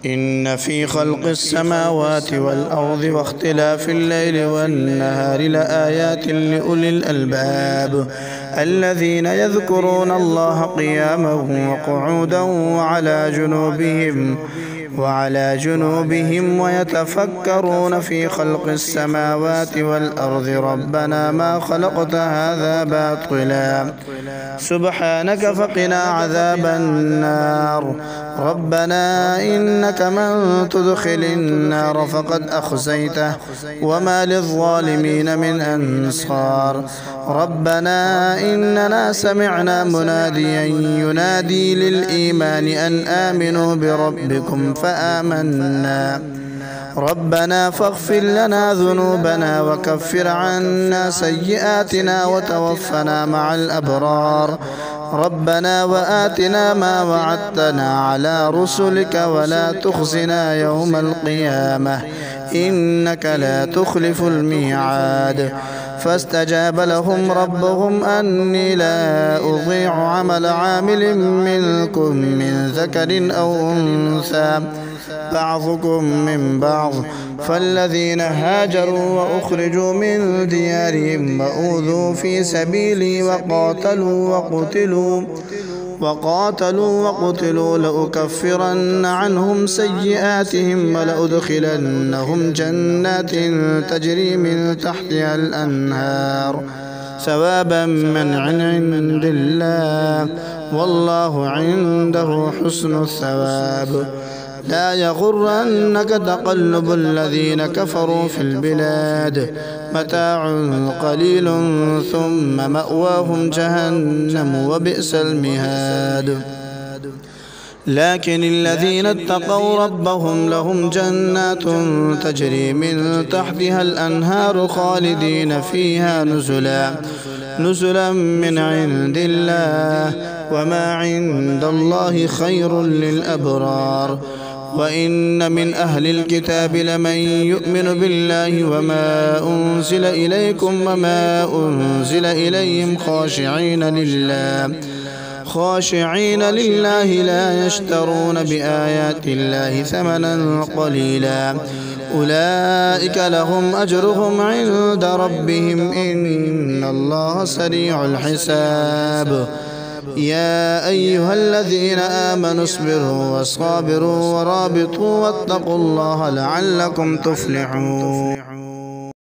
إن في خلق السماوات والأرض واختلاف الليل والنهار لآيات لأولي الألباب الذين يذكرون الله قياما وقعودا وعلى جنوبهم ويتفكرون في خلق السماوات والأرض ربنا ما خلقت هذا باطلا سبحانك فقنا عذاب النار ربنا إنك من تدخل النار فقد أخزيته وما للظالمين من أنصار ربنا إننا سمعنا مناديا ينادي للإيمان أن آمنوا بربكم فآمنا ربنا فاغفر لنا ذنوبنا وكفر عنا سيئاتنا وتوفنا مع الأبرار ربنا وآتنا ما وعدتنا على رسلك ولا تخزنا يوم القيامة إنك لا تخلف الميعاد فاستجاب لهم ربهم أني لا أضيع عمل عامل منكم من ذكر أو أنثى بعضكم من بعض فالذين هاجروا وأخرجوا من ديارهم وأوذوا في سبيلي وقاتلوا وقتلوا لأكفرن عنهم سيئاتهم ولأدخلنهم جنات تجري من تحتها الأنهار ثوابا من عند الله والله عنده حسن الثواب لا يغرنك تقلب الذين كفروا في البلاد متاع قليل ثم مأواهم جهنم وبئس المهاد لكن الذين اتقوا ربهم لهم جنات تجري من تحتها الأنهار خالدين فيها نزلا من عند الله وما عند الله خير للأبرار وإن من أهل الكتاب لمن يؤمن بالله وما أنزل إليكم وما أنزل إليهم خاشعين لله لا يشترون بآيات الله ثمنا قليلا أولئك لهم أجرهم عند ربهم إن الله سريع الحساب يا أيها الذين آمنوا اصبروا وصابروا ورابطوا واتقوا الله لعلكم تفلحون